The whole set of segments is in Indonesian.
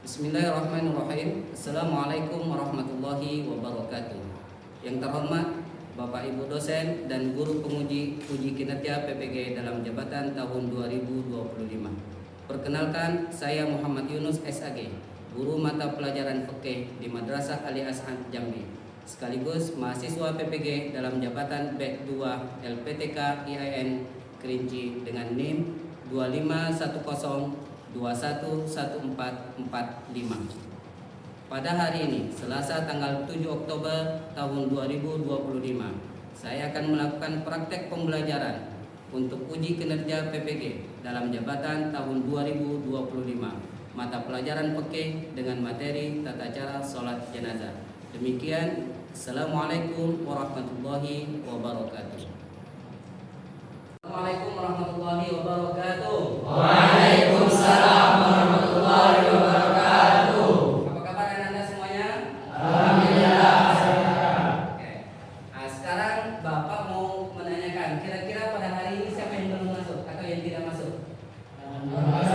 Bismillahirrahmanirrahim. Assalamualaikum warahmatullahi wabarakatuh. Yang terhormat Bapak Ibu dosen dan guru penguji uji kinerja PPG dalam jabatan tahun 2025. Perkenalkan, saya Muhammad Yunus SAG, guru mata pelajaran fikih di Madrasah Ali As'ad Jambi, sekaligus mahasiswa PPG dalam jabatan B2 LPTK IAIN Kerinci dengan NIM 2510 211445. Pada hari ini, Selasa tanggal 7 Oktober tahun 2025, saya akan melakukan praktek pembelajaran untuk uji kinerja PPG dalam jabatan tahun 2025, mata pelajaran fikih dengan materi tata cara sholat jenazah. Demikian, Assalamualaikum warahmatullahi wabarakatuh. Assalamualaikum warahmatullahi wabarakatuh. Waalaikumsalam warahmatullahi wabarakatuh. Apa kabar anak-anak semuanya? Alhamdulillah. Oke. Nah, sekarang Bapak mau menanyakan, kira-kira pada hari ini siapa yang belum masuk atau yang tidak masuk? Alhamdulillah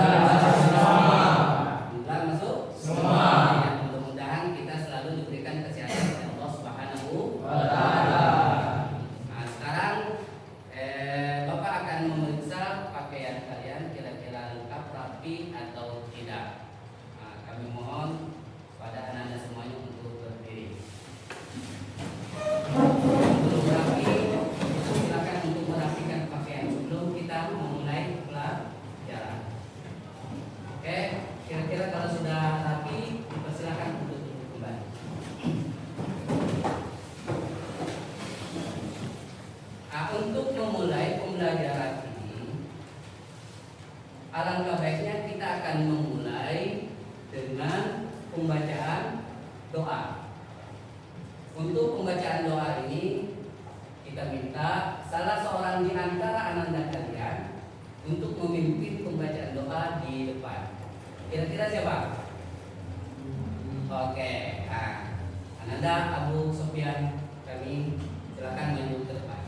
masuk? Semua. Ya, mudah-mudahan kita selalu diberikan kesehatan oleh Allah Subhanahu Wa ta'ala. Nah, sekarang Bapak akan memeriksa pakaian kalian kira-kira lengkap, rapi atau tidak. Nah, kami mohon pada anak-anak semuanya untuk berdiri. Untuk rapi, silakan untuk merapikan pakaian sebelum kita memulai pelajaran. Oke, kira-kira kalau sudah rapi, dipersilakan untuk duduk kembali. Nah, untuk memulai pembelajaran ini, alangkah baiknya kita akan memulai dengan pembacaan doa. Untuk pembacaan doa ini, kita minta salah seorang di antara anak-anak kalian untuk memimpin pembacaan doa di depan. Kira-kira siapa? Oke, nah, Ananda Abu Sofyan, kami silakan maju ke depan.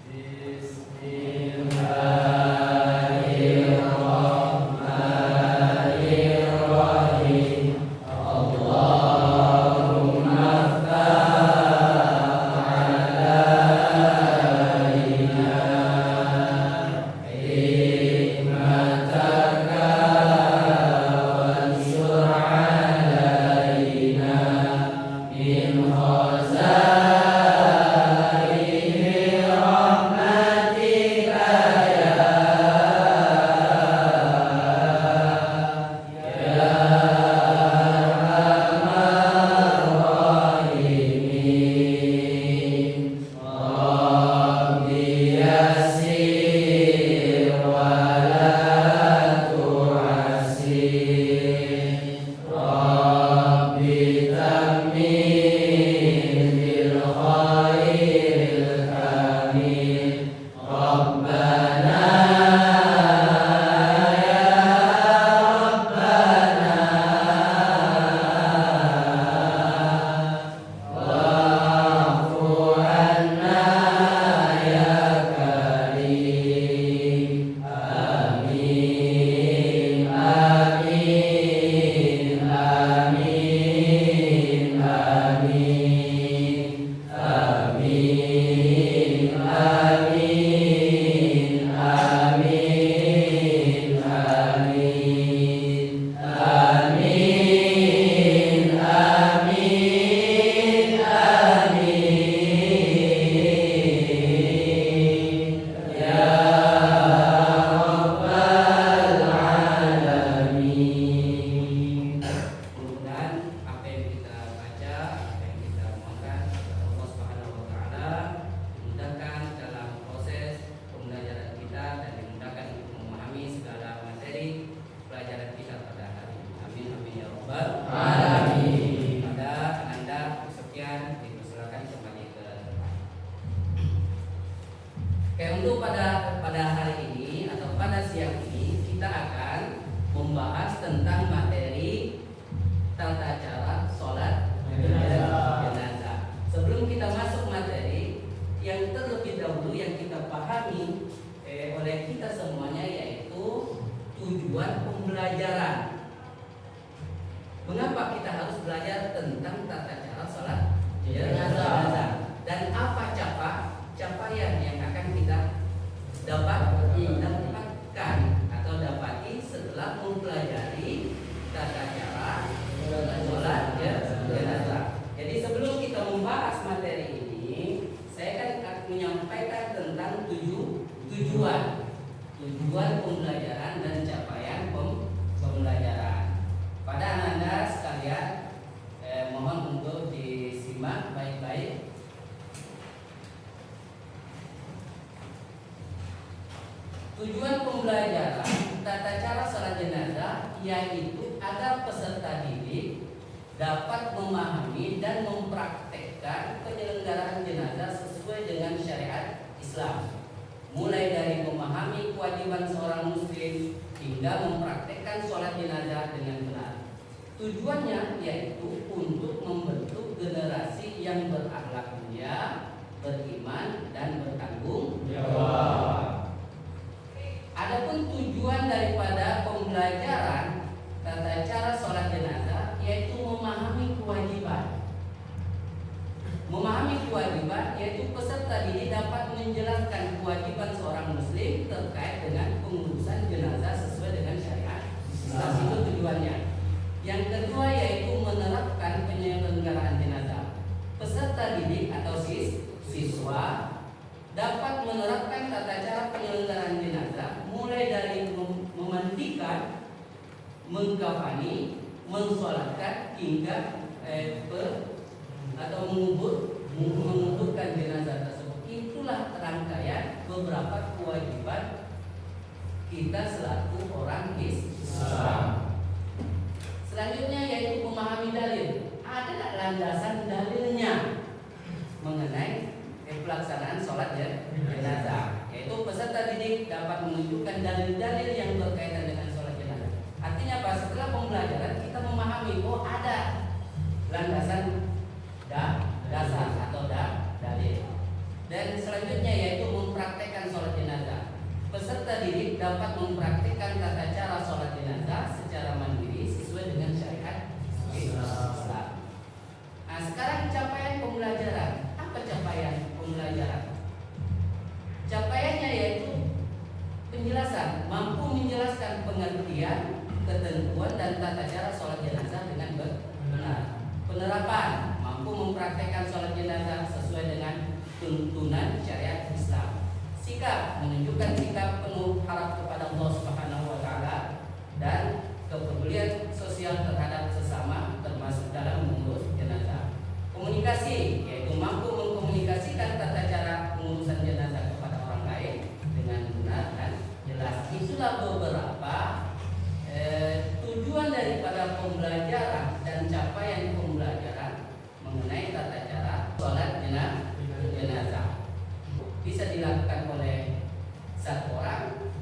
Bismillahirrahmanirrahim. Allahumma ftah alaina hikmataka wansur alaina min khazaini rahmatika ya arhamar rahimin. Rabbi yassir wa tentang tata cara sholat jenazah. Dan apa capaian yang akan kita dapatkan atau dapati setelah mempelajari tata cara sholat jenazah. Jadi sebelum kita membahas materi ini, saya akan menyampaikan tentang tujuan pembelajaran dan capaian pembelajaran. Pada Anda sekalian, mohon untuk disimak baik-baik. Tujuan pembelajaran tata cara sholat jenazah yaitu agar peserta didik dapat memahami dan mempraktekkan penyelenggaraan jenazah sesuai dengan syariat Islam, mulai dari memahami kewajiban seorang muslim hingga mempraktekkan sholat jenazah dengan benar. Tujuannya yaitu untuk membentuk generasi yang berakhlak mulia, beriman, dan bertanggung jawab. Adapun tujuan daripada pembelajaran tata cara sholat jenazah yaitu memahami kewajiban. Memahami kewajiban yaitu peserta didik dapat menjelaskan kewajiban seorang muslim terkait dengan pengurusan jenazah sesuai dengan syariat Islam. Itu tujuannya. Yang kedua yaitu menerapkan penyelenggaraan jenazah. Peserta didik atau siswa dapat menerapkan tata cara penyelenggaraan jenazah mulai dari memandikan, mengkafani, mensolatkan hingga menguburkan jenazah tersebut. Itulah rangkaian beberapa kewajiban kita selaku orang Islam. Selanjutnya yaitu memahami dalil. Ada tak landasan dalilnya mengenai pelaksanaan sholat jenazah? Yaitu peserta didik dapat menunjukkan dalil-dalil yang berkaitan dengan sholat jenazah. Artinya apa? Setelah pembelajaran kita memahami, ada landasan dasar atau dalil. Dan selanjutnya yaitu mempraktekkan sholat jenazah. Peserta didik dapat mempraktekkan tata cara sholat jenazah secara mandiri sesuai dengan syariat Islam. Nah, sekarang capaian pembelajaran. Apa capaian pembelajaran? Capaiannya yaitu penjelasan, mampu menjelaskan pengertian, ketentuan dan tata cara sholat jenazah dengan benar. Penerapan, mampu mempraktekkan sholat jenazah sesuai dengan tuntunan syariat Islam. Sikap, menunjukkan sikap penuh harap kepada Allah Subhanahu wa taala dan kepedulian sosial terhadap sesama termasuk dalam mengurus jenazah. Komunikasi, yaitu mampu mengkomunikasikan tata cara pengurusan jenazah kepada orang lain dengan benar dan jelas. Itulah beberapa tujuan daripada pembelajaran dan capaian pembelajaran mengenai tata cara sholat jenazah. Bisa dilakukan oleh satu orang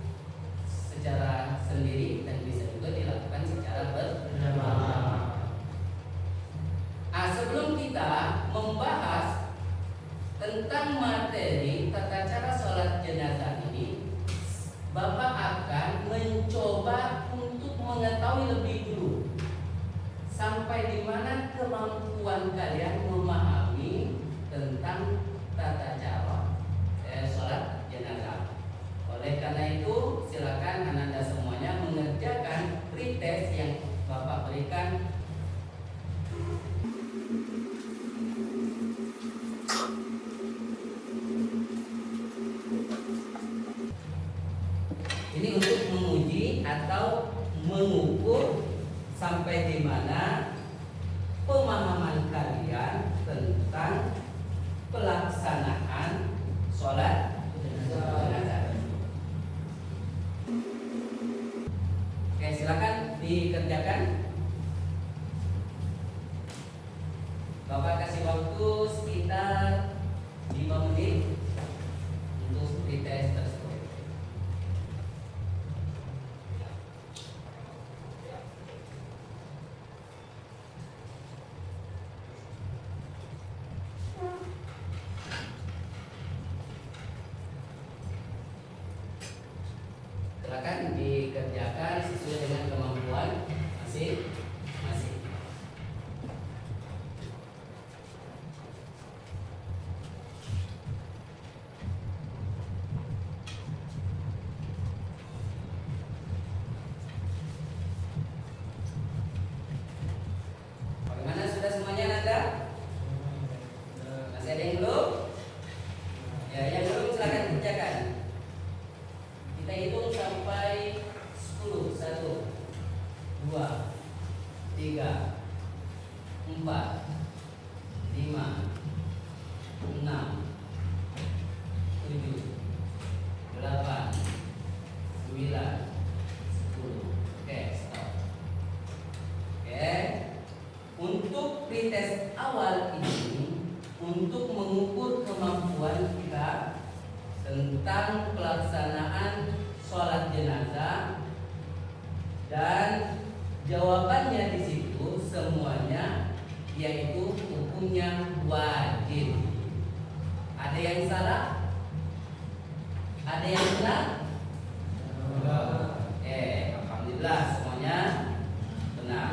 secara sendiri dan bisa juga dilakukan secara berjamaah. Sebelum kita membahas tentang materi tata cara sholat jenazah ini, Bapak akan mencoba untuk mengetahui lebih dulu sampai di mana kemampuan kalian memahami tentang tata cara sholat jenazah. Oleh karena itu, silakan Anda semuanya mengerjakan pretest yang Bapak berikan. Ini untuk menguji atau mengukur sampai di mana pemahaman kalian tentang pelaksanaan sholat jenazah. Oke, silakan dikerjakan. Bapak kasih waktu sekitar 5 menit untuk pretest tersebut. Silakan dikerjakan sesuai dengan kemampuan masing-masing. sampai 10. 1, 2, 3, 4, 5, 6, 7, 8, 9, 10. Oke, stop. Oke. Untuk pretest awal ini untuk mengukur kemampuan kita tentang pelaksanaan sholat jenazah, dan jawabannya di situ semuanya yaitu hukumnya wajib. Ada yang salah? Ada yang benar? Alhamdulillah semuanya benar.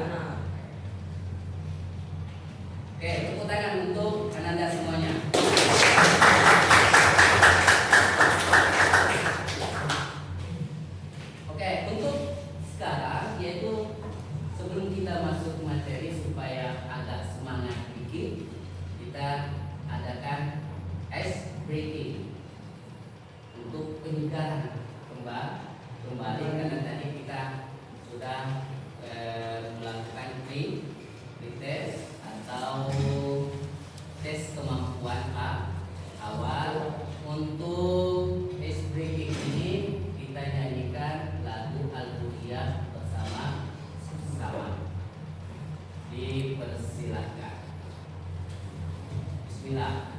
Oke, tepuk tangan untuk Ananda semuanya. Oke, untuk sekarang yaitu sebelum kita masuk materi supaya agak semangat dikit, kita adakan ice breaking untuk penyegaran kembali karena tadi kita sudah melakukan pretest atau tes kemampuan awal. Untuk ice breaking ini kita nyanyikan lagu Al-Baqiyah bersama-sama. Dipersilakan. Bismillah.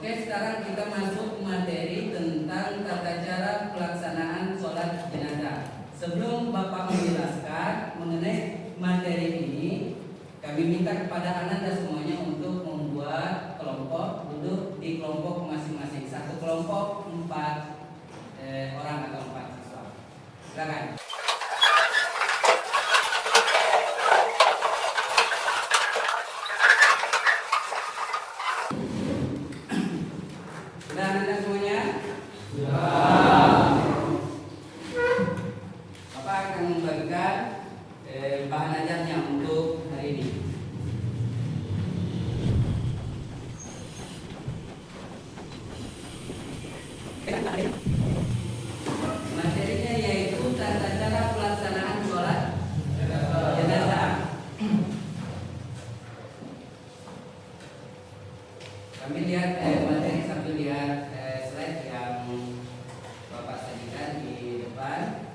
Oke, sekarang kita masuk materi tentang tata cara pelaksanaan sholat jenazah. Sebelum Bapak menjelaskan mengenai materi ini, kami minta kepada Ananda semuanya untuk membuat kelompok, duduk di kelompok masing-masing. Satu kelompok 4 orang atau 4 siswa. Silakan. Sudah Anda semuanya? Ya. Bapak akan membagikan bahan ajarnya untuk hari ini. Materinya yaitu tata cara pelaksanaan sholat jenazah. Kami lihat materi sambil lihat slide yang Bapak sajikan di depan.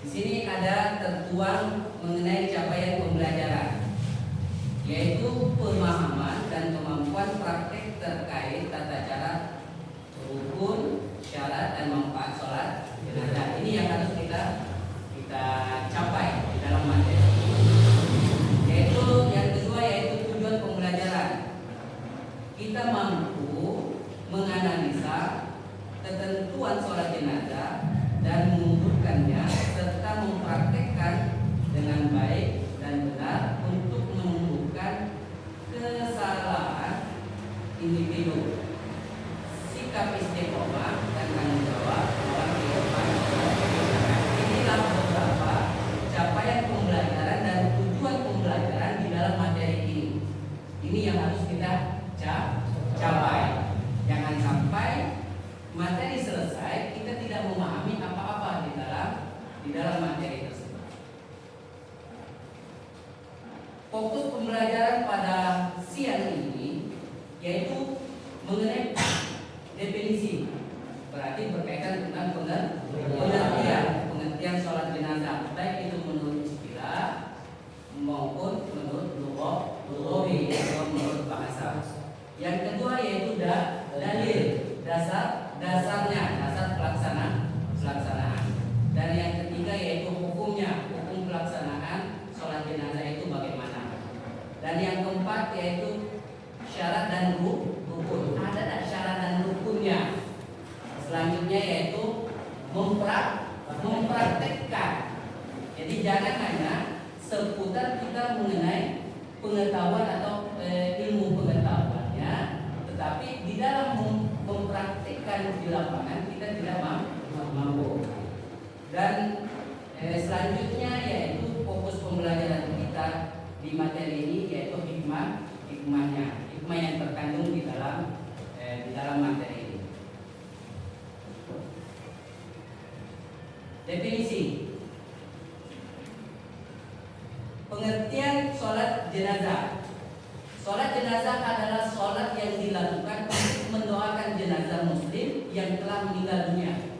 Di sini ada tertuang mengenai capaian pembelajaran, yaitu pemahaman dan kemampuan praktek terkait tata cara rukun, syarat dan manfaat sholat jenazah. Ini yang harus kita capai di dalam materi. fokus pembelajaran pada siang ini yaitu mengenai definisi, berarti berkaitan tentang pengertian sholat jenazah, baik itu menurut istilah maupun menurut lughawi atau menurut bahasa. Yang kedua yaitu dalil, dasarnya, dasar pelaksanaan. Dan yang ketiga yaitu hukum pelaksanaan sholat jenazah itu bagaimana. Dan yang keempat yaitu syarat dan rukun. Ada tak syarat dan rukunnya? Selanjutnya yaitu mempraktekkan. Jadi jangan hanya seputar kita mengenai pengetahuan atau ilmu pengetahuannya, tetapi di dalam mempraktikkan di lapangan kita tidak mampu. Dan selanjutnya yaitu fokus pembelajaran kita di materi ini yaitu hikmah yang terkandung di dalam materi ini. Definisi pengertian sholat jenazah. Sholat jenazah adalah sholat yang dilakukan untuk mendoakan jenazah muslim yang telah meninggal dunia.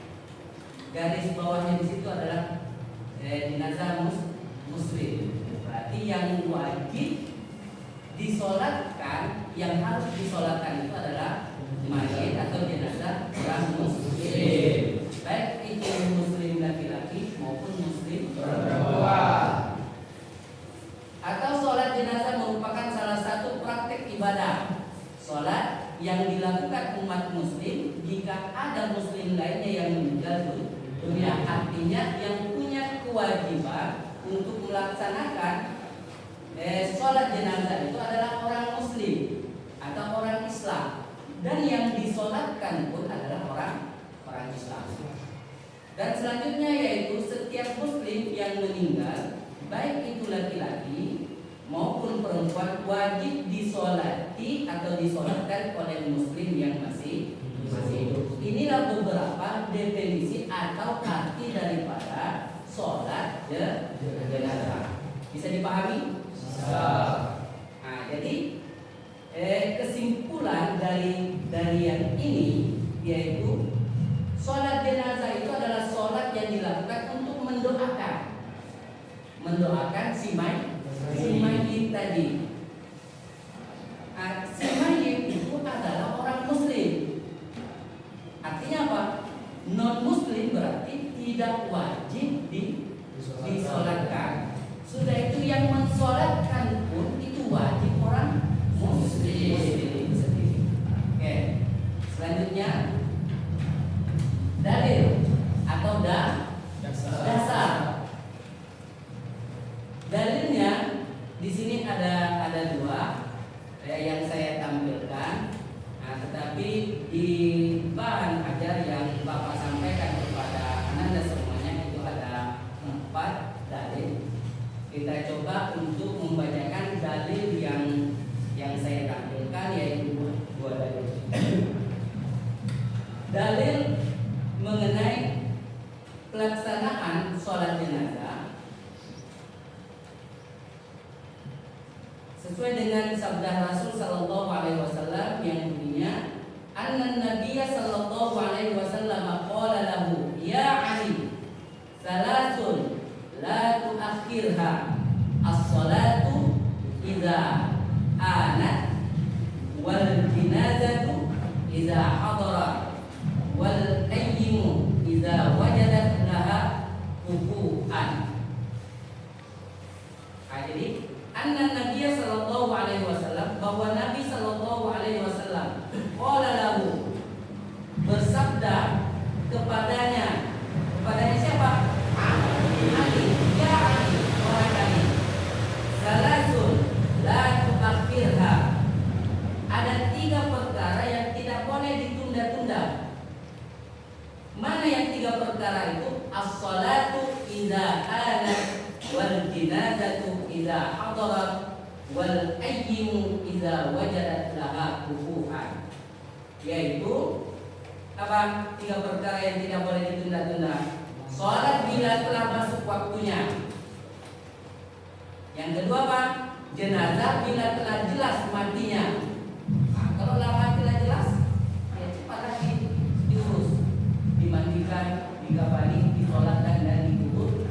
Garis bawahnya di situ adalah jenazah muslim. Berarti yang wajib disolatkan, yang harus disolatkan itu adalah mayit atau jenazah orang muslim, baik itu muslim laki-laki maupun muslim perempuan. Atau sholat jenazah merupakan salah satu praktek ibadah sholat yang dilakukan umat muslim jika ada muslim lainnya yang meninggal dunia. Artinya yang punya kewajiban untuk melaksanakan sholat jenazah itu adalah orang muslim atau orang Islam, dan yang disolatkan pun adalah orang Islam. Dan selanjutnya yaitu setiap muslim yang meninggal, baik itu laki-laki maupun perempuan, wajib disolati atau disolatkan oleh muslim yang masih hidup. Inilah beberapa definisi atau arti daripada sholat jenazah. Bisa dipahami? Nah, jadi kesimpulan dari yang ini yaitu sholat jenazah itu adalah sholat yang dilakukan untuk mendoakan si mayit tadi. Si mayit itu adalah orang muslim. Artinya apa? Non muslim berarti tidak wajib disolatkan. Sudah itu yang mensolatkan pun itu wajib orang muslim sendiri. Oke. Selanjutnya dalil atau dasar. Dalilnya di sini ada dua yang saya tampilkan. Nah, tetapi di bahan ajar yang Bapak sampaikan kepada Ananda semuanya itu ada 4 dalil. Kita coba untuk membacakan dalil yang saya tampilkan, yaitu 2 dalil. Dalil mengenai pelaksanaan sholat jenazah sesuai dengan sabda Rasul Sallallahu Alaihi Wasallam yang bunyinya, Anna Nabiya Sallallahu Alaihi Wasallam qala lahu ya Ali salasun la tuakhirha as-salatu idza anat wal jinazatu idza hadara wal qayyimu idza wajadat laha kufuan. Jadi anna Nabiya sallallahu alaihi wasallam, bahwa Nabi sallallahu alaihi wasallam qala lahu, bersabda kepadanya siapa? Ali. Ya Ali, orang Ali. Salasun la tuakhirha. Ada 3 perkara yang tidak boleh ditunda-tunda. Mana yang 3 perkara itu? As-salatu idza anat wal jinazatu idza hadarat wal ayyimu idza wajadat laha kufuan. Yaitu apa? 3 perkara yang tidak boleh ditunda-tunda. Salat bila telah masuk waktunya. Yang kedua apa? jenazah bila telah jelas matinya. Nah, kalau mati telah jelas, ya cepatlah diurus, dimandikan, dikafani, disolatkan dan dikubur.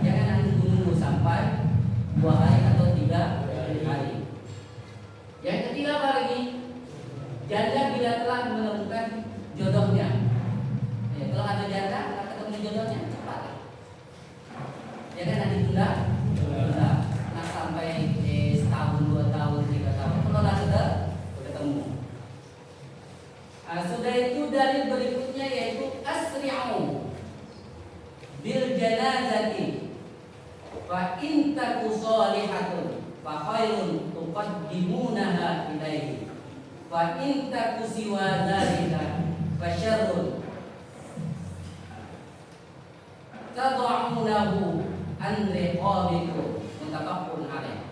Jangan nunggu sampai 2 hari atau 3 hari. Yang ketiga apa lagi? Janda bila telah menemukan jodohnya. Ya, kalau ada janda telah ketemu jodohnya, cepat. Jangan ditunda. Nah, sampai setahun, 2 tahun, 3 tahun. Kalau sudah ketemu. Sudah itu dalil berikutnya yaitu asri'u bil janazati fa in taku shalihatun fa khairun tuqaddimunaha ilaihi wa in taku siwa dzalika fa syarrun tad'unahu an riqabikum muttafaqun alaih.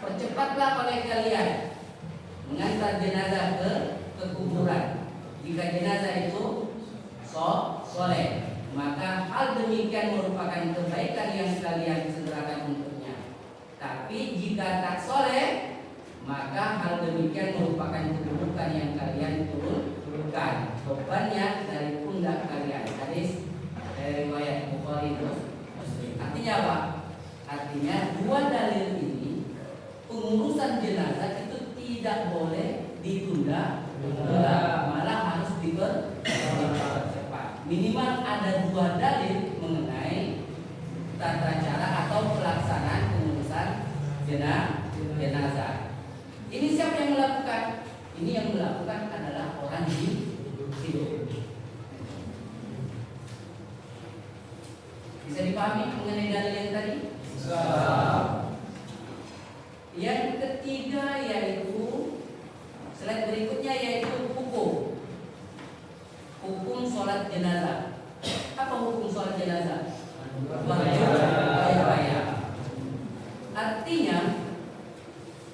Percepatlah oleh kalian mengantar jenazah ke kuburan. Jika jenazah itu soleh, maka hal demikian merupakan kebaikan yang kalian segerakan untuknya. Tapi jika tak soleh, maka hal demikian merupakan keburukan yang kalian turunkan bebannya dari pundak kalian. Hadis dari riwayat Bukhari Muslim. Artinya apa? Artinya 2 dalil ini pengurusan jenazah itu tidak boleh ditunda, malah harus dipercepat. Minimal ada 2 dalil mengenai tata cara atau pelaksanaan pengurusan jenazah. Ini siapa yang melakukan? Ini yang melakukan adalah orang hidup. Bisa dipahami mengenai dalil yang tadi? Yang ketiga yaitu slide berikutnya yaitu hukum sholat jenazah. Apa hukum sholat jenazah? Artinya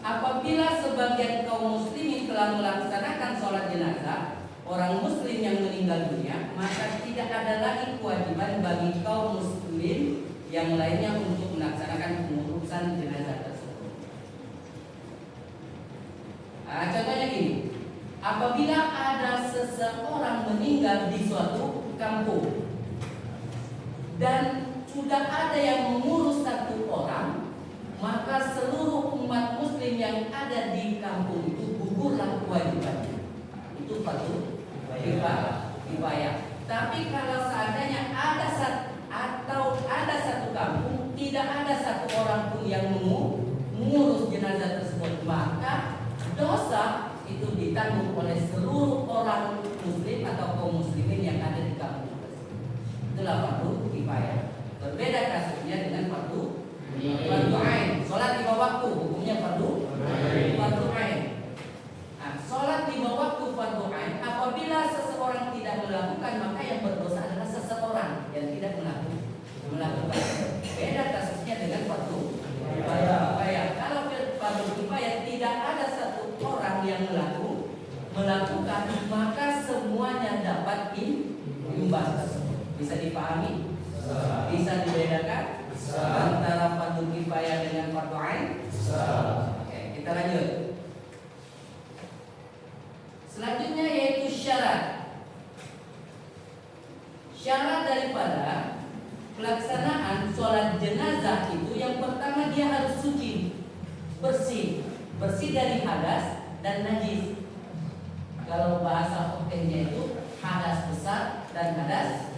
apabila sebagian kaum muslimin telah melaksanakan sholat jenazah orang muslim yang meninggal dunia, maka tidak ada lagi kewajiban bagi kaum muslim yang lainnya untuk melaksanakan pengurusan jenazah tersebut. Contohnya gini, apabila ada seseorang meninggal di suatu kampung dan sudah ada yang mengurus 1 orang, maka seluruh umat muslim yang ada di kampung itu gugurlah kewajibannya. Itu fardu kifayah. Tapi kalau seandainya ada satu kampung tidak ada 1 orang pun yang mengurus jenazah tersebut, maka dosa itu ditanggung oleh seluruh orang muslim atau kaum muslimin yang ada di kampung tersebut. Itulah fardu kifayah. Berbeda kasusnya dengan fardu ain. Salat 5 waktu hukumnya fardu ain. Nah, salat 5 waktu fardu ain apabila seseorang tidak melakukan, maka yang berdosa adalah seseorang yang tidak melakukan. Beda kasusnya dengan fardu kifayah. Kalau fardu kifayah tidak ada 1 orang yang melakukan, maka semuanya dapat imbas tersebut. Bisa dipahami? Bisa dibedakan antara fardu kifayah dengan fardu ain? Oke, kita lanjut. Selanjutnya yaitu syarat. Syarat daripada pelaksanaan sholat jenazah itu yang pertama dia harus suci, bersih dari hadas dan najis. Kalau bahasa fikihnya itu hadas besar dan hadas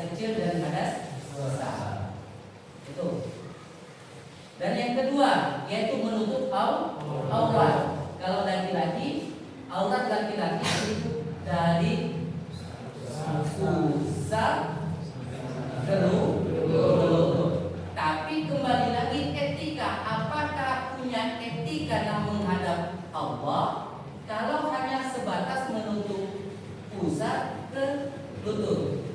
kecil dan hadas besar. Itu. Dan yang kedua yaitu menutup aurat. Kalau laki-laki, aurat laki-laki itu dari pusat ke lutut. Tapi kembali lagi etika, apakah punya etika dalam menghadap Allah? Kalau hanya sebatas menutup pusat ke lutut,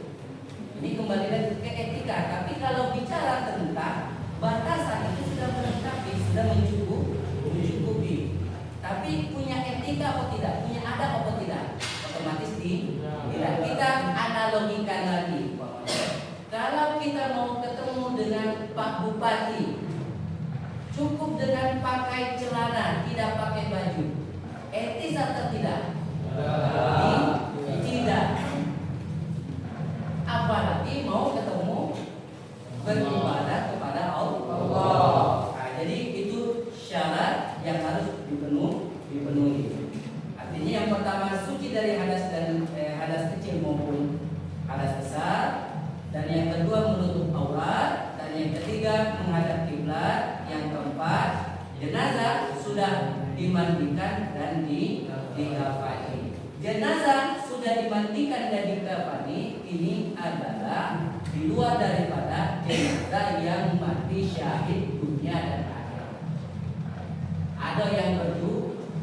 ini kembali lagi ke etika. Tapi kalau bicara tentang batasan itu sudah melengkapi, sudah mencukupi. Tapi punya etika atau tidak, punya adab atau tidak, otomatis tidak. Kita analogikan lagi. Kalau kita mau ketemu dengan Pak Bupati Cukup dengan pakai celana, tidak pakai baju. Etis atau tidak? Tidak. Apalagi mau ketemu beribadah kepada Allah. Nah, jadi itu syarat yang harus dipenuhi. Artinya yang pertama suci dari hadas dan hadas kecil maupun hadas besar, dan yang kedua menutup aurat, dan yang ketiga menghadap kiblat, yang keempat jenazah sudah dimandikan dan dikafani. Jenazah sudah dimandikan dan dikafani ini adalah di luar daripada jenazah yang mati syahid dunia dan akhirat. Ada yang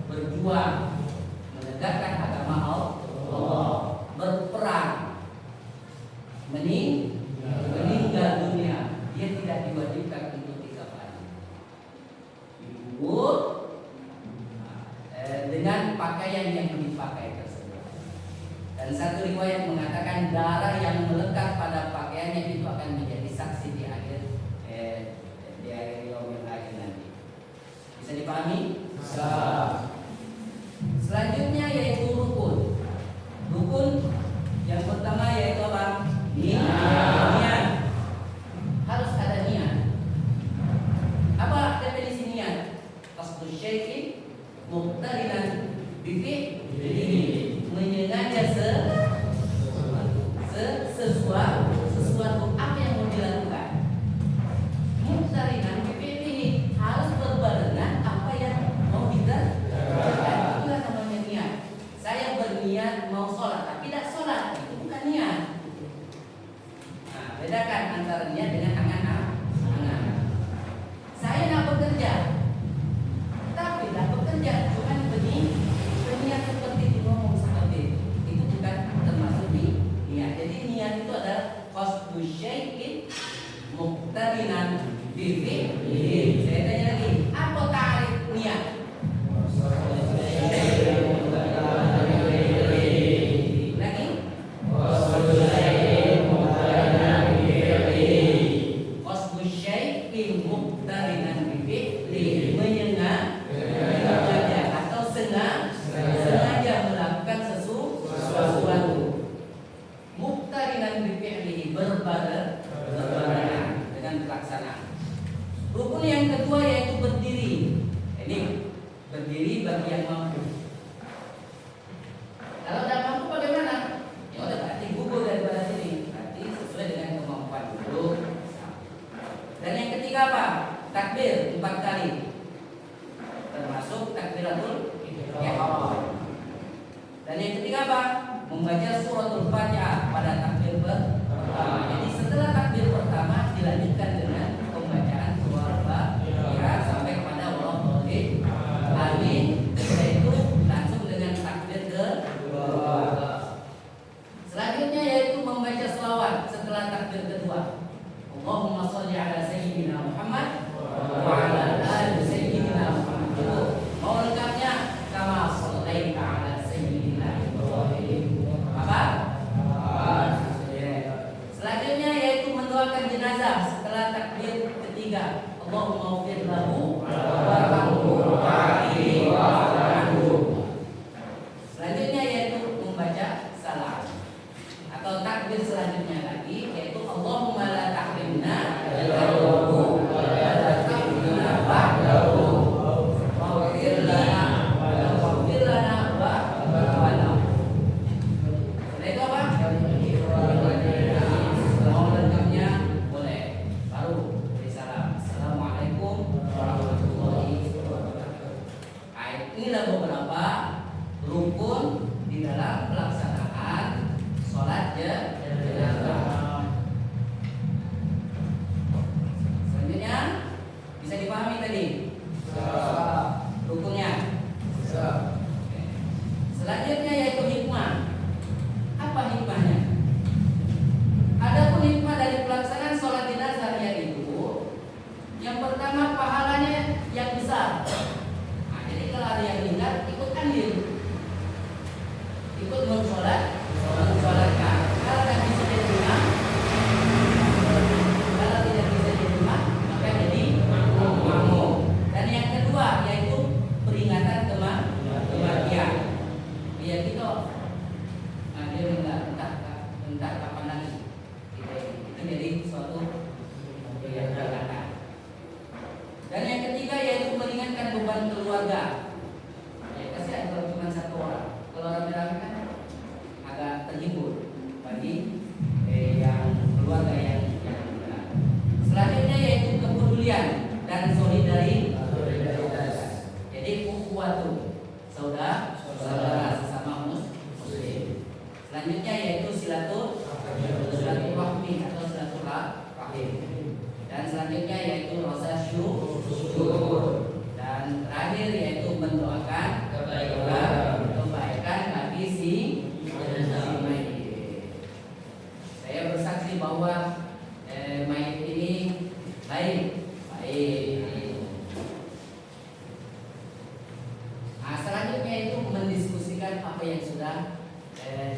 berjuang menegakkan agama Allah, berperang, meninggal dunia, dia tidak diwajibkan untuk dikafani. Dikubur dengan pakaian yang dipakai tersebut. Dan satu riwayat mengatakan darah yang melekat pada pakaiannya itu akan menjadi saksi di akhir yaumil akhir nanti. Bisa dipahami? Bisa. Selanjutnya yaitu rukun. Rukun yang pertama yaitu apa? Niat. Harus ada niat. Apa definisi niat? Qasdu syai'in muqtarinan bi fi'lihi, menyengaja sesuatu apa yang mau dilakukan. Muqtarinan bi fi'lihi, harus berbarengan apa yang mau kita lakukan. Itulah namanya niat. Saya berniat mau sholat tapi tidak sholat, itu bukan niat. Nah, bedakan antara niat dengan angan-angan. Saya nak bekerja, tapi tak bekerja bukan berniat seperti itu, ngomong seperti itu bukan termasuk niat. Jadi niat itu adalah qasdu syai'in muqtarinan bi fi'lihi. Saya tanya lagi, apa ta'rif niat? Lagi? Qasdu syai'in muqtarinan bi fi'lihi, menyengaja atau sengaja melakukan sesuatu. Muqtarinan bi fi'lihi, berbarengan dengan pelaksanaan. Rukun yang kedua yaitu berdiri. Ini berdiri bagi yang mampu. Kalau tidak mampu bagaimana? Ya udah, berarti gugur daripada sini. Berarti sesuai dengan kemampuan duduk. Dan yang ketiga apa? Takbir 4 kali. Termasuk takbiratul ihram. Dan yang ketiga apa? Membaca suratul Fatihah pada takbir pertama. Jadi setelah takbir pertama dilanjutkan dengan pembacaan surah Fatihah sampai kepada Wallahualam. Amin. Setelah itu langsung dengan takbir kedua. Selanjutnya yaitu membaca selawat setelah takbir kedua. Allahumma sholli ala sayyidina Muhammad wa ala ali sayyidina Muhammad. Mau lengkapnya kama shallaita ala sayyidina Ibrahim. Apa? Selanjutnya yaitu mendoakan jenazah setelah takbir ketiga. Allahumma ighfir lahu warhamhu wa'afihi wa'fu anhu. Selanjutnya yaitu membaca salam atau takbir selanjutnya lagi yaitu Allahumma la tahrimna ajrahu wa la tahrimna ba'dahu waghfir lana wa setelah itu apa? Mau lengkapnya boleh. Baru beri salam. Assalamualaikum warahmatullahi wabarakatuh. terakhir yaitu mendoakan kebaikan bagi si mayit. Saya bersaksi bahwa mayit ini baik. Nah, selanjutnya itu mendiskusikan apa yang sudah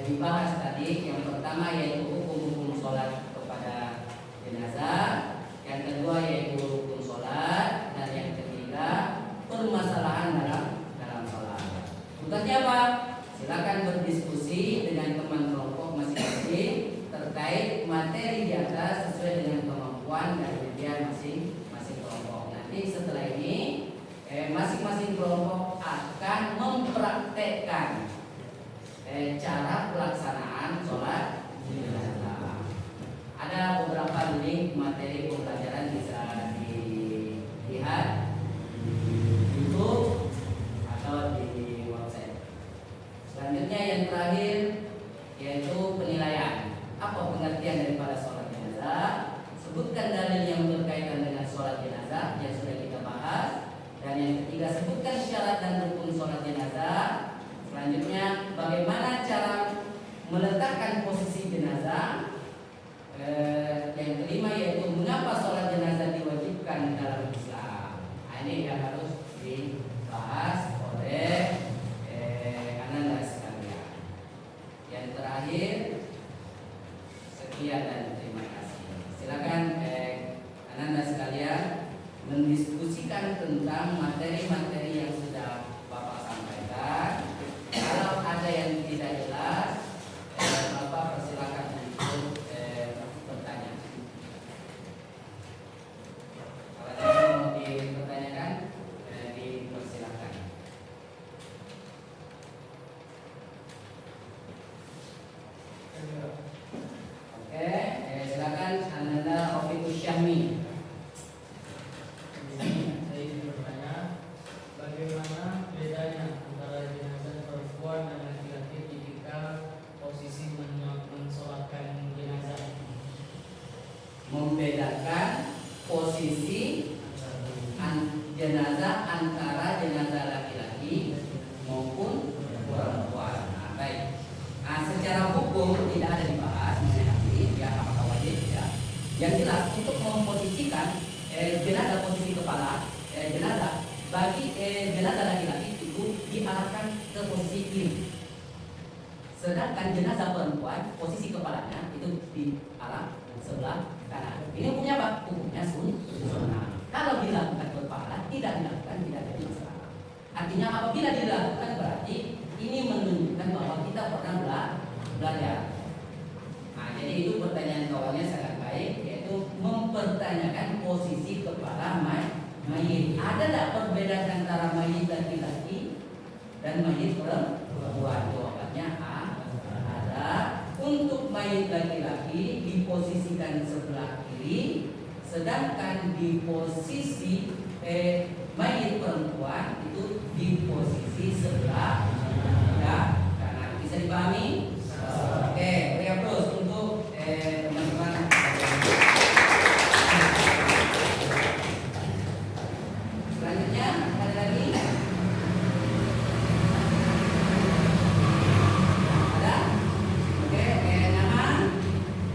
dibahas tadi. Yang pertama yaitu hukum-hukum sholat kepada jenazah, yang kedua yaitu hukum sholat, dan yang ketiga permasalahan dalam sholat. Tugasnya apa? Silakan berdiskusi dengan teman kelompok masing-masing terkait materi di atas sesuai dengan kemampuan dan kemudian masing-masing kelompok. Nanti setelah ini masing-masing kelompok akan mempraktekkan cara pelaksanaan sholat jenazah. Ada beberapa link materi pembelajaran bisa dilihat di YouTube atau di website. Selanjutnya yang terakhir yaitu penilaian. Apa pengertian daripada sholat jenazah? Sebutkan dalil yang berkaitan dengan sholat jenazah yang sudah kita bahas. Dan yang ketiga, sebutkan syarat dan rukun sholat jenazah. Selanjutnya, bagaimana cara meletakkan posisi jenazah. Yang kelima yaitu mengapa sholat jenazah diwajibkan dalam Islam. Nah, ini yang harus dibahas oleh Ananda sekalian. Yang terakhir, sekian dan terima kasih. Silakan Ananda sekalian mendiskusikan tentang materi-materi yang sudah Bapak sampaikan. Kalau ada yang tidak jelas, Bapak persilakan untuk bertanya. Kalau ada yang mau dipertanyakan, dipersilakan. Oke, silakan Ananda Rofiqus Syahmi. Saya ingin bertanya, bagaimana bedanya antara jenazah perempuan dan laki-laki ketika posisi mensolatkan jenazah? Membedakan posisi jenazah antara jenazah laki-laki maupun perempuan. Nah, baik. Nah, secara hukum tidak ada dibahas mengenai ya apakah wajib ya. Yang jelas untuk memposisikan jenazah posisi kepala jenazah bagi jenazah laki-laki itu diarahkan ke posisi kiri. Sedangkan jenazah perempuan posisi kepalanya itu di arah sebelah kanan. Ini hukumnya apa? Hukumnya sunnah. Kalau dilakukan kepala, tidak dilakukan tidak ada masalah. Artinya apabila dilakukan berarti ini menunjukkan bahwa kita pernah belajar. Nah, jadi itu pertanyaan kawannya sangat baik, yaitu mempertanyakan posisi kepala mayit. Ada tidak perbedaan antara mayit laki-laki dan mayit perempuan? Jawabannya ada. Untuk mayit laki-laki diposisikan sebelah kiri, sedangkan di posisi mayit perempuan itu di posisi sebelah kanan. Bisa dipahami? Oke, beri terus untuk teman-teman. Selanjutnya ada lagi? Ada? Oke, nama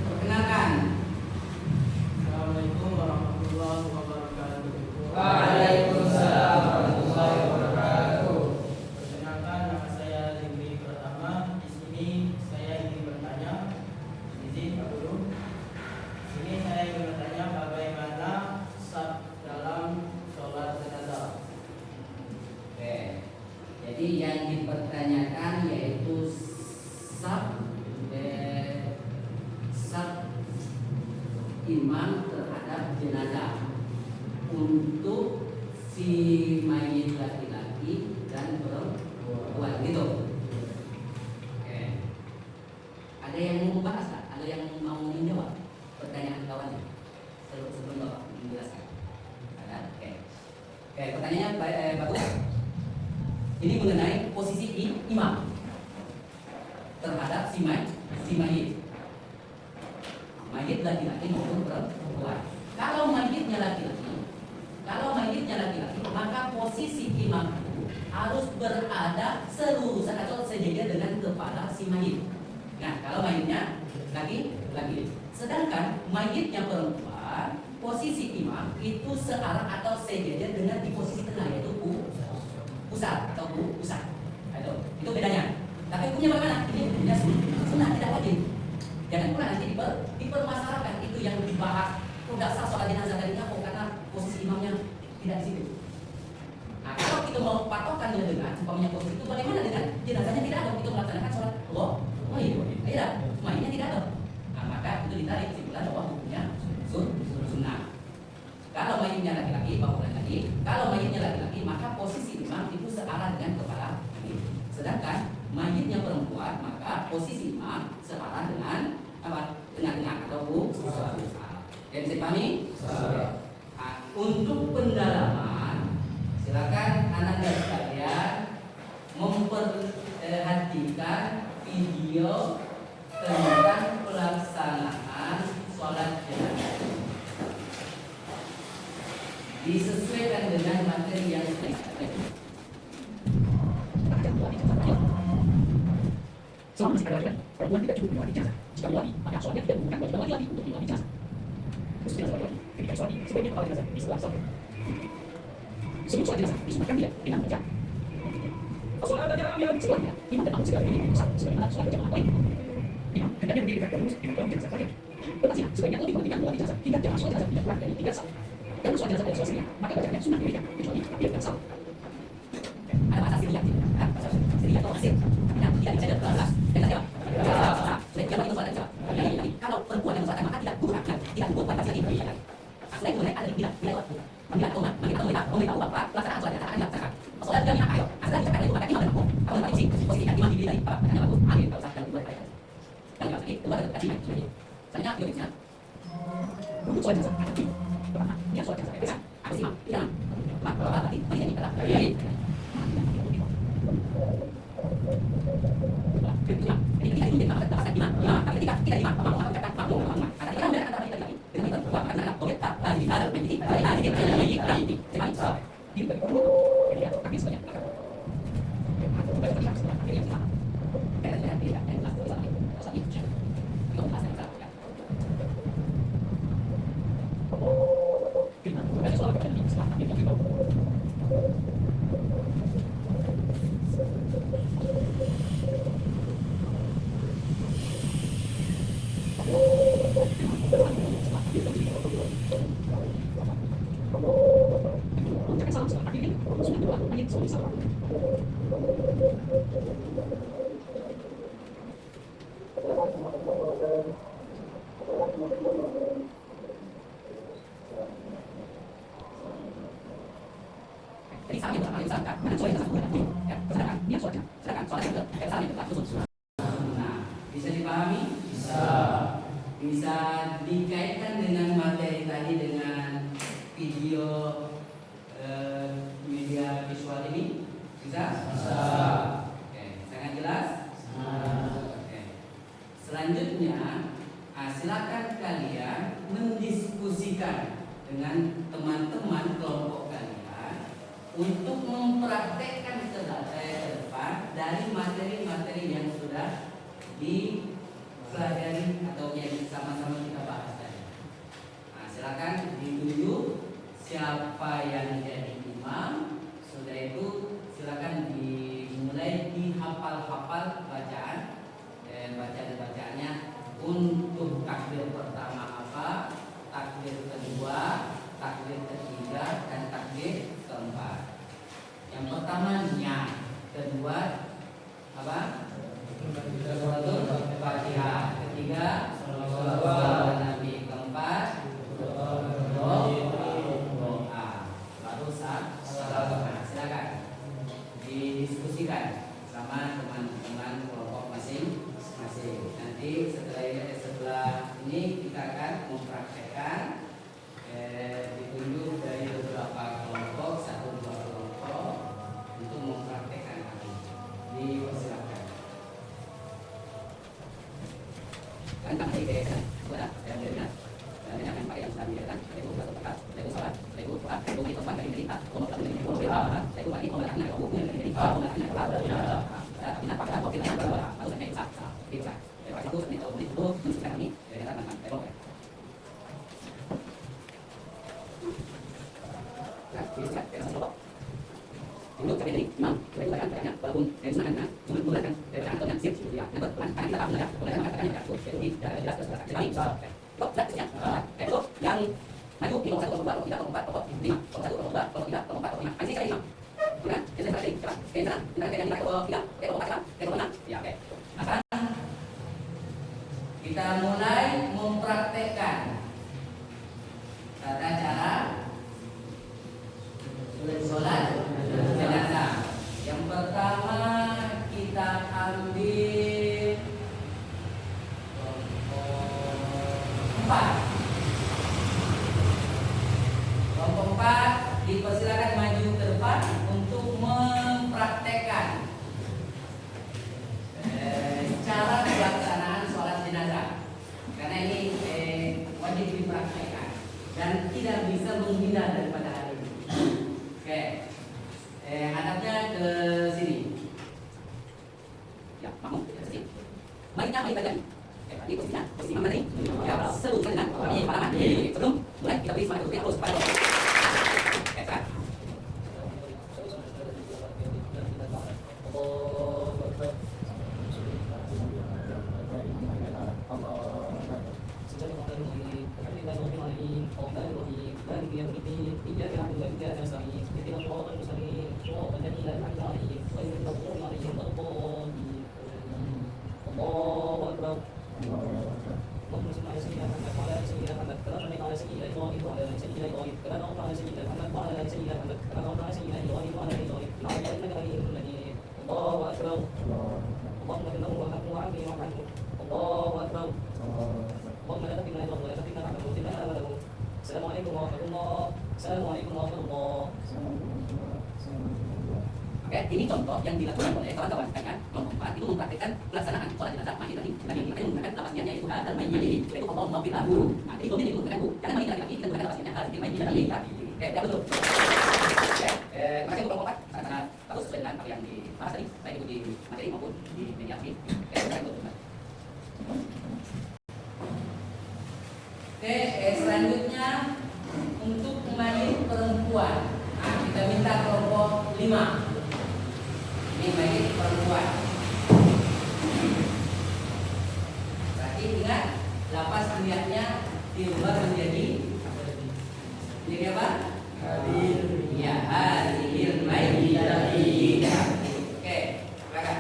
perkenalkan. Assalamualaikum warahmatullahi wabarakatuh. Waalaikumsalam warahmatullahi wabarakatuh. Perkenalkan, nama saya Zimri Pratama. Di sini saya ingin bertanya, izin Pak Guru. Di sini saya ingin bertanya bagaimana saf dalam sholat jenazah. Oke. Jadi yang dipertanyakan yaitu saf imam terhadap jenazah untuk si mayit laki-laki dan perempuan gitu. Oke. Ada yang mau membahas tak? Ada yang mau menjawab pertanyaan kawannya sebelum Bapak menjelaskan? Ada? Oke. Oke, pertanyaannya bagus. Ini mengenai posisi imam terhadap si mayit. Mayit laki-laki maupun perempuan. Kalau mayitnya laki-laki, maka posisi posisi imam harus berada selurusan atau sejajar dengan kepala si mayit. Nah, kalau mayitnya lagi. Sedangkan mayitnya perempuan, posisi imam itu searah atau sejajar dengan di posisi tengah, yaitu pusat atau pusat. Itu bedanya. Tapi hukumnya bagaimana? Ini hukumnya sunnah, tidak wajib. Jangan pula nanti dipermasalahkan itu yang dibahas. Tidak sah sholat jenazah tadinya kok karena posisi imamnya tidak di situ. Nah, kalau kita mau patokannya dengan umpamanya posisi itu, bagaimana dengan jenazahnya tidak ada untuk melaksanakan sholat tidak, mayitnya tidak ada. Nah, maka itu ditarik kesimpulan bahwa hukumnya sunnah. Kalau mayitnya laki-laki, bangunan lagi. Kalau mayitnya laki-laki, maka posisi imam itu searah dengan kepala mayit. Sedangkan mayitnya perempuan, maka posisi imam searah dengan apa? Tengah-tengah atau pusat. Yang bisa dipahami? Nah, untuk pendalaman, silakan anak dan sekalian memperhatikan video tentang pelaksanaan sholat jenazah. Disesuaikan dengan materi yang selama masih ada laki-laki, perempuan tidak cukup melewati ijazah. Jika melewati, maka sholatnya tidak menggunakan kewajiban laki-laki untuk melewati ijazah. Khusus jenazah laki-laki, ketika disolati, sebaiknya kepala jenazah di sebelah sholat. Sebelum sholat jenazah, disunahkan dia dengan baca as-sholata jami'an. Setelahnya, imam dan makmum segala ini sebagaimana sholat berjamaah lain. Imam hendaknya berdiri tegak lurus di dalam jenazah laki-laki. Tetapi sebaiknya lebih memperhatikan melewati jenazah hingga jamaah sholat jenazah tidak kurang dari 3 saat. Kalau sholat jenazah adalah selesai, maka bacaannya sunnah dirikan, kecuali takbir dan salam. Ada bahasa Syria, bahasa Syria atau Mesir. Tidak bisa dibalas. Kalau perempuan yang sholat maka tidak bukan bahasa ini. Selain itu ada di panggilan umat, memberitahu bapak pelaksanaan sholat jenazah akan dilaksanakan. Sholat jami'ah ayo. Asal dicapai oleh imam dan makmum. Kalau posisi imam diri dari bapak, katanya bagus. Amin. Kalau sah dan dua baik. Dan kalau sakit, dua ada kajian. Selanjutnya biologisnya. Untuk sholat jenazah ada tim. Pertama, dia sholat jenazah besar. Aku imam di dalam. Maka berarti ini adalah bisa dipahami? Bisa dikaitkan dengan materi tadi dengan video media visual ini? Bisa? Oke, sangat jelas? Oke. Selanjutnya, silakan kalian mendiskusikan dengan teman-teman kelompok kalian untuk mempraktekkan ke depan dari materi-materi yang sudah dipelajari atau yang sama-sama kita bahas tadi. Nah, silakan ditunjuk siapa yang jadi imam. Sudah itu silakan dimulai dihafal-hafal bacaan bacaan-bacaannya. Untuk takbir pertama apa, takbir kedua, takbir ketiga, dan takbir keempat. Yang pertama nya, kedua apa? Suratul Fatihah, ketiga salawat Nabi, keempat doa, baru salam. Silakan didiskusikan sama teman-teman kelompok masing-masing. Nanti setelah ini kita akan mempraktekkan, ditunjuk dari beberapa kelompok, 1-2 kelompok untuk mempraktekkan hal ini. Dipersilakan. Tentang IPS, sudah saya berikan dengan pakai yang sudah diberikan, yaitu satu pekat, yaitu sholat, yaitu doa, yaitu kita dari kita, kalau kita Kita mulai mempraktekkan tata cara sholat jenazah. Yang pertama kita ambil kelompok 4 dipersilakan maju ke depan untuk mempraktekkan cara pelaksanaan sholat jenazah. Karena ini wajib dipraktekkan dan tidak bisa menghindar daripada hal ini. Oke, hadapnya ke sini. Ya, kamu ke sini. Mari kita lagi. Di posisi mana nih? Ya, seluruhnya dengan ini pengalaman. Sebelum mulai kita beri semangat terus pada. Oke, kan? Oke, ini contoh yang dilakukan oleh kawan-kawan kan, kelompok 4 itu mempraktikkan pelaksanaan sholat jenazah mayit tadi. Tadi kita menggunakan lafaznya yaitu hadal mayyit, yaitu Allah maghfir lahu. Nah, jadi kemudian itu bukan jangan mayit lagi, kita menggunakan lafaznya hadal mayyit tadi. Oke, ya betul. Oke, terima kasih untuk kelompok 4 sangat bagus sesuai dengan apa yang dibahas tadi, baik itu di materi maupun di mediasi. Oke, terima kasih. Oke, selanjutnya untuk mayit perempuan. Nah, kita minta kelompok 5. Ini mayit perempuan. Berarti ingat lapas niatnya diubah menjadi apa? Hadir. Ya, hadir mayit. Oke, silakan.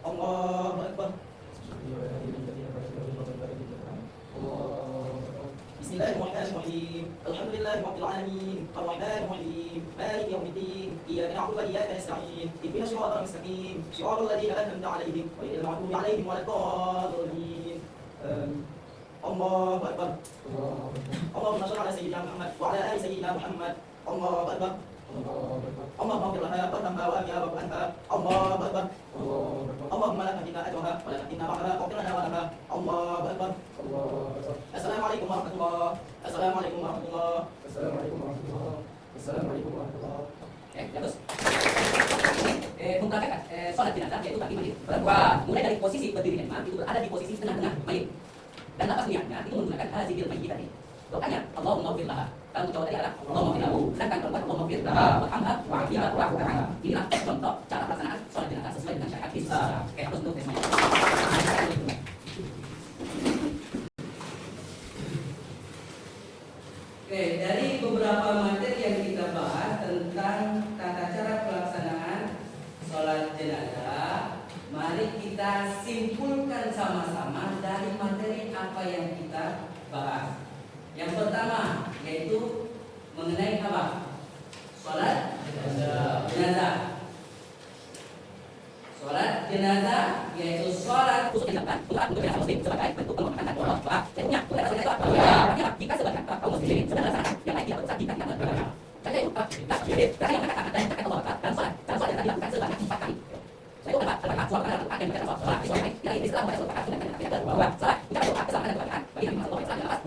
Allahu Akbar. Bismillahirrahmanirrahim. Alhamdulillahirabbil alamin. Arrahmanir rahim. Maliki yaumiddin. Iyyaka na'budu wa iyyaka nasta'in. Ihdinas siratal mustaqim. Siratal ladzina an'amta 'alaihim ghairil maghdubi 'alaihim waladdallin. Allahu Akbar. Allahumma shalli ala sayyidina Muhammad wa ala ali sayyidina Muhammad. Allahu Akbar. اللهم اغفر لها وارحمها وابيها واعف عنها. الله اكبر. اللهم لا تهدنا اجرها ولا تهدنا بعدها واغفر لنا ولها. الله اكبر. السلام عليكم ورحمه الله. السلام عليكم ورحمه الله. السلام عليكم ورحمه الله. السلام عليكم ورحمه الله. Terus mempraktekkan sholat jenazah yaitu bagi mayit perempuan. Mulai dari posisi berdiri imam itu berada di posisi tengah-tengah mayit. Dan lapas niatnya itu menggunakan hazil mayit tadi. Doanya Allahumma ighfir laha. Kalau cowok tadi adalah Allahumma ighfir lahu. Sedangkan perempuan Allahumma ighfir laha warhamha wa'afiha wa'fu anha. Inilah contoh cara pelaksanaan sholat jenazah sesuai dengan syariat Islam. Oke, terus untuk semuanya. Oke, dari beberapa materi yang kita bahas tentang tata cara pelaksanaan sholat jenazah, mari kita simpulkan sama-sama dari materi apa yang kita bahas. Yang pertama yaitu mengenai apa? Sholat jenazah. Sholat jenazah yaitu sholat khusus yang dilakukan untuk jenazah muslim sebagai bentuk penghormatan dan doa. Tentunya bukan ada itu artinya jika sebagian kaum muslimin sedang melaksanakan yang lain tidak besar jika tidak melakukan. Saya itu karena yang mengatakan dan yang Allah dan sholat dan sholat yang dilakukan sebanyak 4 kali. Saya itu apakah sholat akan bicara soal sholat sesuai dengan Islam pada sholat sunnah dan tidak bahwa sholat bicara doa keselamatan dan kebahagiaan bagi Nabi Muhammad SAW.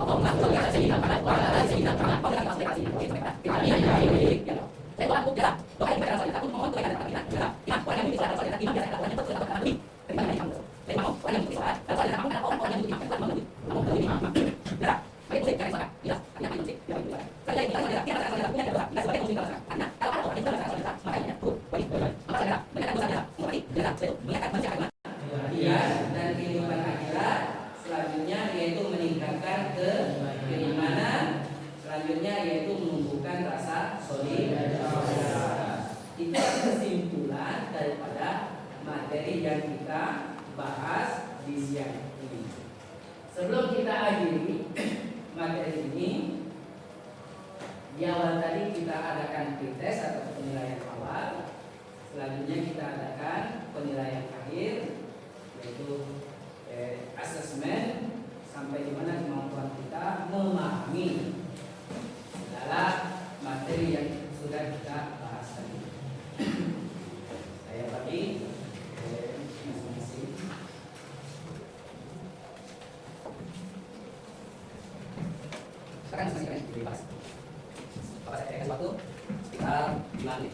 Kebahagiaan dan kehidupan akhirat. Selanjutnya yaitu meningkatkan keimanan. Selanjutnya yaitu menumbuhkan rasa solidaritas. Itu kesimpulan daripada materi yang kita bahas di siang ini. Sebelum kita akhiri materi ini, di awal tadi kita adakan pretest atau penilaian awal. Selanjutnya kita adakan penilaian akhir, yaitu asesmen sampai di mana kemampuan kita memahami dalam materi yang sudah kita bahas tadi. Saya bagi masing-masing. Sekarang masing-masing dibahas. Apa saya kasih waktu sekitar 5 menit.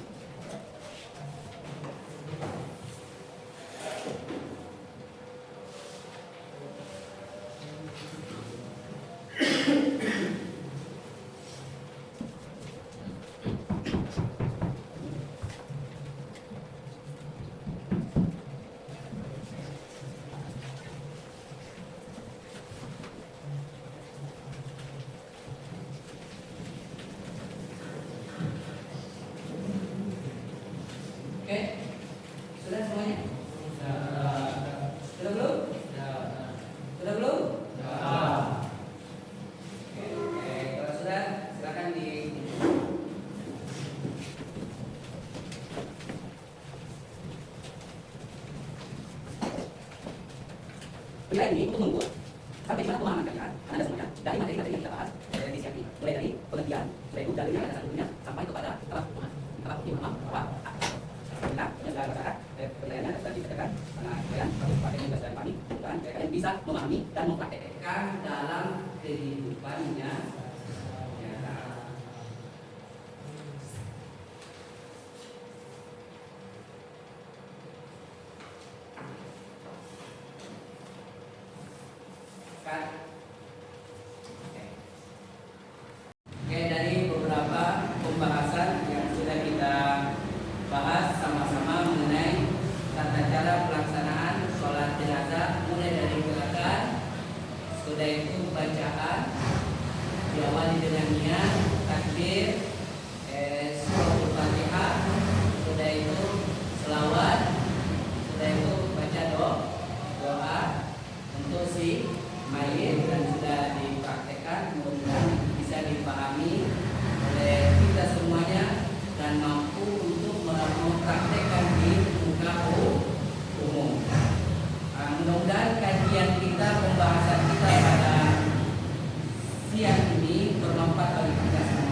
Oke, sudah semuanya? Sudah belum? Sudah belum? Oke, kalau sudah silakan di penilaian ini untuk mengukur sampai di mana pemahaman kalian Anda semuanya dari materi-materi yang kita bahas di siang ini, mulai dari pengertian, yaitu dalilnya dan satunya sampai kepada tahap pemahaman apa kita yang sudah berdasarkan penilaiannya sudah dikatakan karena kalian harus pakai tugas dari kami dan kalian bisa memahami dan mempraktekkan dalam kehidupannya nyata. Kan? Oke, dari beberapa pembahasan yang sudah kita bahas sama-sama mengenai tata cara pelaksanaan sholat jenazah, mulai dari gerakan, sudah itu bacaan, diawali dengan niat, takbir, suratul Fatihah, sudah itu selawat, sudah itu baca doa untuk si mayit dan sudah dipraktekkan, mudah-mudahan bisa dipahami oleh kita semuanya dan mampu untuk mempraktekkan di muka umum. Mudah-mudahan kajian kita, pembahasan kita pada siang ini bermanfaat bagi kita semua.